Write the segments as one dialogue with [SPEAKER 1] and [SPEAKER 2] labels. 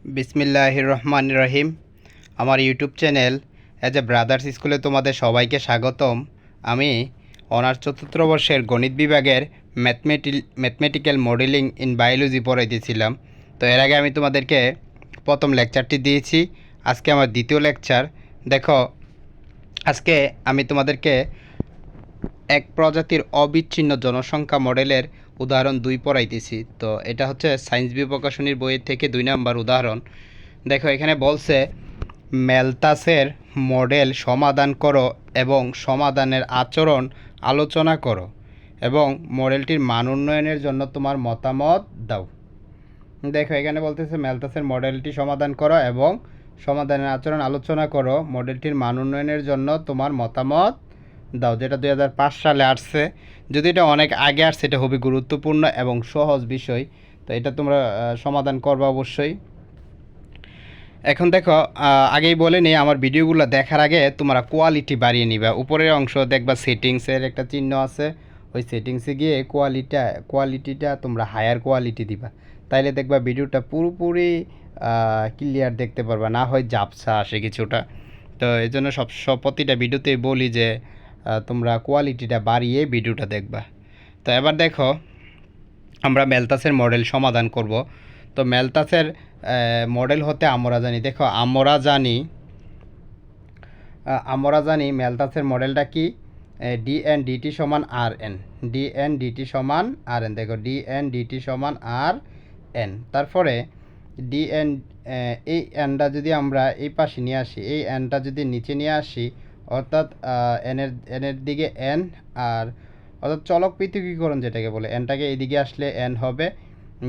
[SPEAKER 1] বিসমিল্লাহির রহমানির রহিম। আমার YouTube channel as a brothers স্কুলে তোমাদের সবাইকে স্বাগতম। আমি অনার্স চতুর্থ বর্ষের গণিত বিভাগের ম্যাথমেটিক্যাল মডেলিং ইন বায়োলজি পড়াইতেছিলাম। তো এর আগে আমি তোমাদেরকে প্রথম লেকচারটি দিয়েছি, আজকে আমার দ্বিতীয় লেকচার। দেখো, আজকে আমি তোমাদেরকে এক প্রজাতির অবিচ্ছিন্ন জনসংখ্যা মডেলের উদাহরণ 2 পড়াইতেছি। তো এটা হচ্ছে সায়েন্স বি প্রকাশনীর বইয়ের থেকে 2 নম্বর উদাহরণ। দেখো, এখানে বলছে ম্যালথাসের মডেল সমাধান করো এবং সমাধানের আচরণ আলোচনা করো এবং মডেলটির মান উন্নয়নের জন্য তোমার মতামত দাও। দেখো, এখানে বলতেছে ম্যালথাসের মডেলটি সমাধান করো এবং সমাধানের আচরণ আলোচনা করো, মডেলটির মান উন্নয়নের জন্য তোমার মতামত দাও, যেটা 2005 সালে আসছে। যদি এটা অনেক আগে আসছে, এটা খুবই গুরুত্বপূর্ণ এবং সহজ বিষয়। তো এটা তোমরা সমাধান করবে অবশ্যই। এখন দেখো, আগেই বলে নিই, আমার ভিডিওগুলো দেখার আগে তোমরা কোয়ালিটি বাড়িয়ে নিবা। উপরের অংশ দেখবা সেটিংসের একটা চিহ্ন আছে, ওই সেটিংসে গিয়ে কোয়ালিটিটা তোমরা হায়ার কোয়ালিটি দিবা, তাইলে দেখবা ভিডিওটা পুরোপুরি ক্লিয়ার দেখতে পারবা, না হয় ঝাপসা আসে কিছুটা। তো এই জন্য সব প্রতিটা ভিডিওতেই বলি যে তোমরা কোয়ালিটিটা বাড়িয়ে ভিডিওটা দেখবা। তো এবার দেখো, আমরা ম্যালথাসের মডেল সমাধান করব। তো ম্যালথাসের মডেল হতে আমরা জানি, দেখো আমরা জানি ম্যালথাসের মডেলটা কি, ডি এন ডিটি সমান আর এন, ডি এন ডিটি সমান আর এন। দেখো, ডি এন ডিটি সমান আর এন। তারপরে ডি এন, এই এনটা যদি আমরা এই পাশে নিয়ে আসি, এই এনটা যদি নিচে নিয়ে আসি, অর্থাৎ এনের দিকে এন, আর অর্থাৎ চলক পৃথকীকরণ যেটাকে বলে, এনটাকে এইদিকে আসলে এন হবে,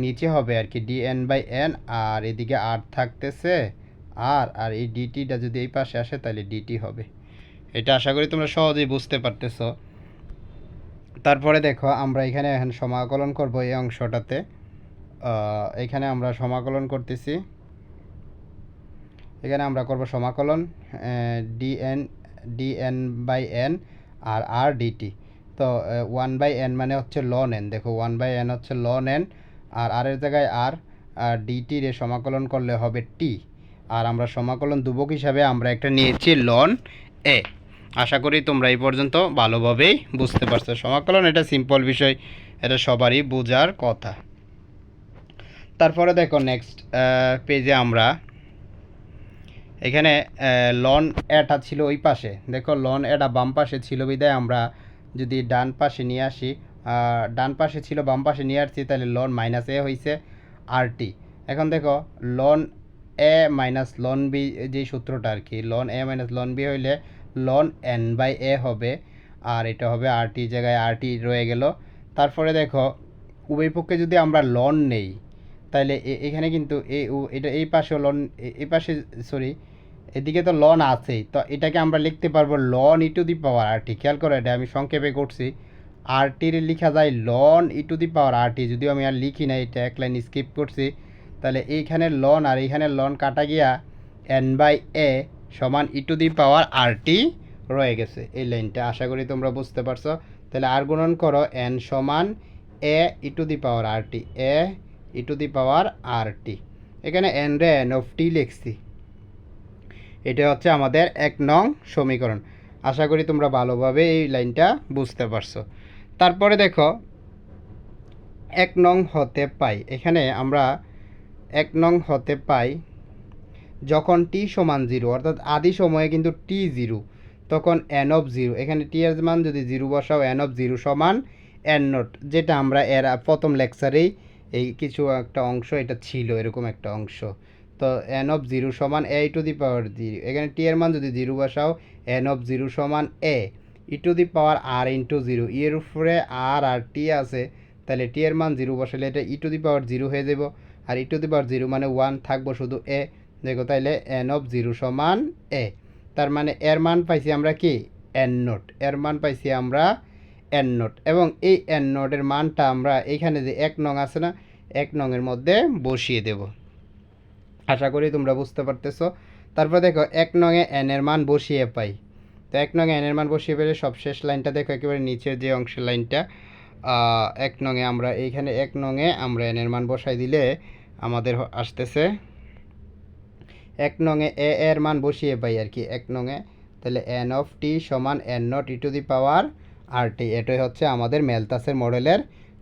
[SPEAKER 1] নিচে হবে আর কি ডি এন বাই এন, আর এদিকে আর থাকতেছে আর এই ডিটিটা যদি এই পাশে আসে তাহলে ডিটি হবে। এটা আশা করি তোমরা সহজেই বুঝতে পারতেছো। তারপরে দেখো, আমরা এখানে এখন সমাকলন করব এই অংশটাতে। এখানে আমরা সমাকলন করতেছি, এখানে আমরা করব সমাকলন ডিএন বাই এন আর আর ডিটি। তো 1/n মানে হচ্ছে লন এন। দেখো, 1/n হচ্ছে লন এন, আর এর জায়গায় আর ডিটি রে সমাকলন করলে হবে টি। আর আমরা সমাকলন দুবক হিসাবে আমরা একটা নিয়েছি লন এ। আশা করি তোমরা এই পর্যন্ত ভালোভাবেই বুঝতে পারছো। সমাকলন এটা সিম্পল বিষয়, এটা সবারই বোঝার কথা। তারপরে দেখো, নেক্সট পেজে আমরা এখানে লন এটা ছিল ওই পাশে। দেখো, লন এটা বাম পাশে ছিল বিদায় আমরা যদি ডান পাশে নিয়ে আসি, ডান পাশে ছিল বাম পাশে নিয়ে আসছি, তাহলে লন মাইনাস এ হয়েছে আর টি। এখন দেখো, লন এ মাইনাস লন বি, যেই সূত্রটা আর কি, লন এ মাইনাস লন বি হইলে লন এন বাই এ হবে, আর এটা হবে আর টি, জায়গায় আর টি রয়ে গেল। তারপরে দেখো, উভয় পক্ষে যদি আমরা লন নেই, তাহলে এখানে কিন্তু এটা এই পাশে লন, এই পাশে সরি এদিকে তো লন আছেই, তো এটাকে আমরা লিখতে পারবো loan E to the power r টি। খেয়াল করো, এটা আমি সংক্ষেপে করছি, আর টির লেখা যায় loan E to the power r টি। যদিও আমি আর লিখি না, এটা এক লাইন স্কিপ করছি। তাহলে এইখানে লন আর এইখানে লন কাটা গিয়া এন বাই এ সমান ই টু দি পাওয়ার আর টি রয়ে গেছে এই লাইনটা। আশা করি তোমরা বুঝতে পারছো। তাহলে আর গুণন করো, এন সমান এ ই to the power r T, A E to the power r টি। এখানে এন রে এন অফ টি লিখছি। এটা হচ্ছে আমাদের 1 নং সমীকরণ। আশা করি তোমরা ভালোভাবে এই লাইনটা বুঝতে পারছো। তারপরে দেখো, 1 নং হতে পাই, এখানে আমরা 1 নং হতে পাই যখন টি সমান 0, অর্থাৎ আদি সময়ে কিন্তু টি 0, তখন এন অফ 0, এখানে টি এর মান যদি 0 বসাও, এন অফ 0 সমান এন নট, যেটা আমরা এর প্রথম লেকচারেই এই কিছু একটা অংশ এটা ছিল, এরকম একটা অংশ। তো এন অফ 0 সমান এ টু দি পাওয়ার 0, এখানে টি এর মান যদি 0 বসাও, এন অফ 0 সমান এ ই to the power R into 0, এর উপরে আর টি আছে, তাহলে টি এর মান 0 বসালে এটা ই টু দি পাওয়ার 0 হয়ে যাব, আর ই টু দি পাওয়ার 0 মানে 1 থাকবো শুধু এ। দেখো, তাইলে এন অফ 0 সমান এ, তার মানে এর মান পাইছি আমরা কি, এন নোট, এর মান পাইছি আমরা এন নোট। এবং এই এন নোটের মানটা আমরা এইখানে যে 1 নং আছে না, 1 নংয়ের মধ্যে বসিয়ে দেব। আশা করি তোমরা বুঝতে পারতেছো। তারপর দেখো, 1 নংয়ে এন এর মান বসিয়ে পাই। তো 1 নংয়ে এন এর মান বসিয়ে পেলে সবশেষ লাইনটা দেখো, একেবারে নিচের যে অংশের লাইনটা, 1 নংয়ে আমরা এইখানে 1 নংয়ে আমরা এন এর মান বসাই দিলে আমাদের আসতেছে এক নংয়ে এ এর মান বসিয়ে পাই আর কি, এক নংয়ে। তাহলে এন অফ টি সমান N naught e to the power r t. এটাই হচ্ছে আমাদের ম্যালথাসের মডেলের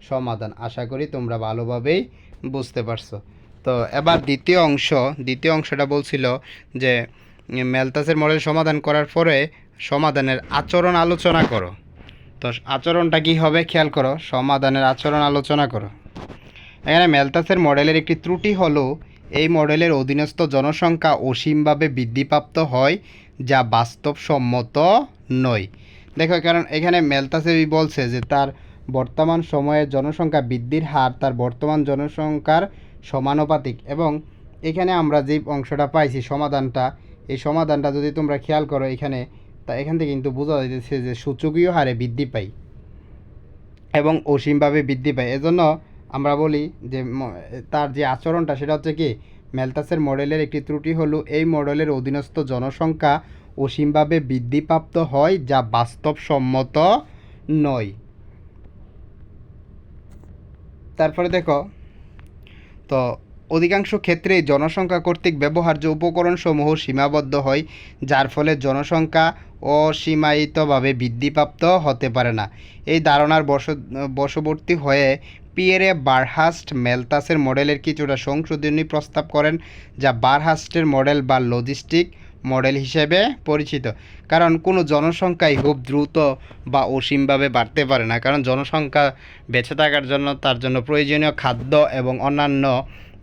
[SPEAKER 1] সমাধান। আশা করি তোমরা ভালোভাবেই বুঝতে পারছো। তো এবার দ্বিতীয় অংশটা বলছিল যে ম্যালথাসের মডেল সমাধান করার পরে সমাধানের আচরণ আলোচনা করো। তো আচরণটা কী হবে খেয়াল করো, সমাধানের আচরণ আলোচনা করো। এখানে ম্যালথাসের মডেলের একটি ত্রুটি হলো এই মডেলের অধীনস্থ জনসংখ্যা অসীমভাবে বৃদ্ধিপ্রাপ্ত হয়, যা বাস্তবসম্মত নয়। দেখো, কারণ এখানে ম্যালথাসে বলছে যে তার বর্তমান সময়ের জনসংখ্যা বৃদ্ধির হার তার বর্তমান জনসংখ্যার সমানুপাতিক, এবং এখানে আমরা যে অংশটা পাইছি সমাধানটা, এই সমাধানটা যদি তোমরা খেয়াল করো এখানে, তা এখান থেকে কিন্তু বোঝা যাচ্ছে যে সূচকীয় হারে বৃদ্ধি পায় এবং অসীমভাবে বৃদ্ধি পায়। এজন্য আমরা বলি যে তার যে আচরণটা সেটা হচ্ছে কি, ম্যালথাসের মডেলের একটি ত্রুটি হলো এই মডেলের অধীনস্থ জনসংখ্যা অসীমভাবে বৃদ্ধিপ্রাপ্ত হয়, যা বাস্তবসম্মত নয়। তারপরে দেখো, তো অধিকাংশ ক্ষেত্রেই জনসংখ্যা কর্তৃক ব্যবহার্য উপকরণসমূহ সীমাবদ্ধ হয়, যার ফলে জনসংখ্যা অসীমায়িতভাবে বৃদ্ধিপ্রাপ্ত হতে পারে না। এই ধারণার বশবর্তী হয়ে পিয়েরে বারহাস্ট ম্যালথাসের মডেলের কিছুটা সংশোধনী প্রস্তাব করেন, যা বারহাস্টের মডেল বা লজিস্টিক মডেল হিসেবে পরিচিত। কারণ কোনো জনসংখ্যাই খুব দ্রুত বা অসীমভাবে বাড়তে পারে না, কারণ জনসংখ্যা বেঁচে থাকার জন্য তার জন্য প্রয়োজনীয় খাদ্য এবং অন্যান্য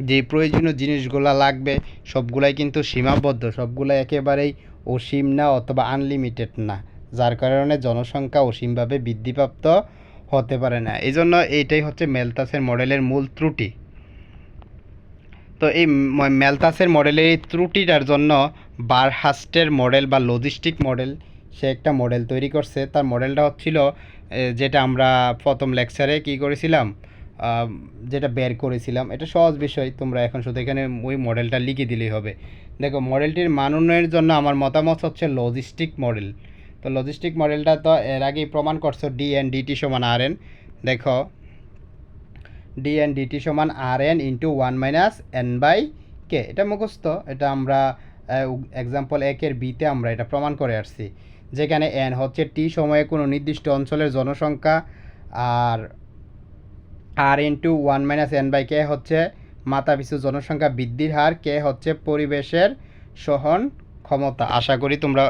[SPEAKER 1] যে প্রয়োজনীয় জিনিসগুলো লাগবে সবগুলাই কিন্তু সীমাবদ্ধ, সবগুলাই একেবারেই অসীম না অথবা আনলিমিটেড না, যার কারণে জনসংখ্যা অসীমভাবে বৃদ্ধিপ্রাপ্ত হতে পারে না। এই জন্য এইটাই হচ্ছে ম্যালথাসের মডেলের মূল ত্রুটি। তো এই ম্যালথাসের মডেলের এই ত্রুটিটার জন্য বারহাস্টের মডেল বা লজিস্টিক মডেল সে একটা মডেল তৈরি করছে। তার মডেলটা হচ্ছিল যেটা আমরা প্রথম লেকচারে কী করেছিলাম, যেটা বের করেছিলাম। এটা সহজ বিষয়, তোমরা এখন শুধু এখানে ওই মডেলটা লিখে দিলেই হবে। দেখো, মডেলটির মান উন্নয়নের জন্য আমার মতামত হচ্ছে লজিস্টিক মডেল। তো লজিস্টিক মডেলটা তো এর আগেই প্রমাণ করছো, ডি এন ডিটি সমান আর এন। দেখো, ডি এন ডিটি সমান আর এন ইন্টু 1-n/k। এটা মুখস্থ, এটা আমরা এক্সাম্পল 1-এর বিতে আমরা এটা প্রমাণ করে আসছি, যেখানে এন হচ্ছে টি সময়ে কোনো নির্দিষ্ট অঞ্চলের জনসংখ্যা, আর আর ইন্টু 1-n/k হচ্ছে মাথাপিছু জনসংখ্যা বৃদ্ধির হার, কে হচ্ছে পরিবেশের সহন ক্ষমতা। আশা করি তোমরা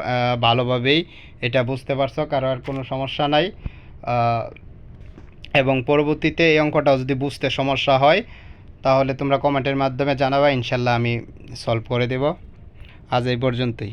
[SPEAKER 1] ভালোভাবেই এটা বুঝতে পারছো, কারো আর কোনো সমস্যা নাই। এবং পরবর্তীতে এই অঙ্কটাও যদি বুঝতে সমস্যা হয় তাহলে তোমরা কমেন্টের মাধ্যমে জানাবা, ইনশাল্লাহ আমি সলভ করে দেব। আজ এই পর্যন্তই।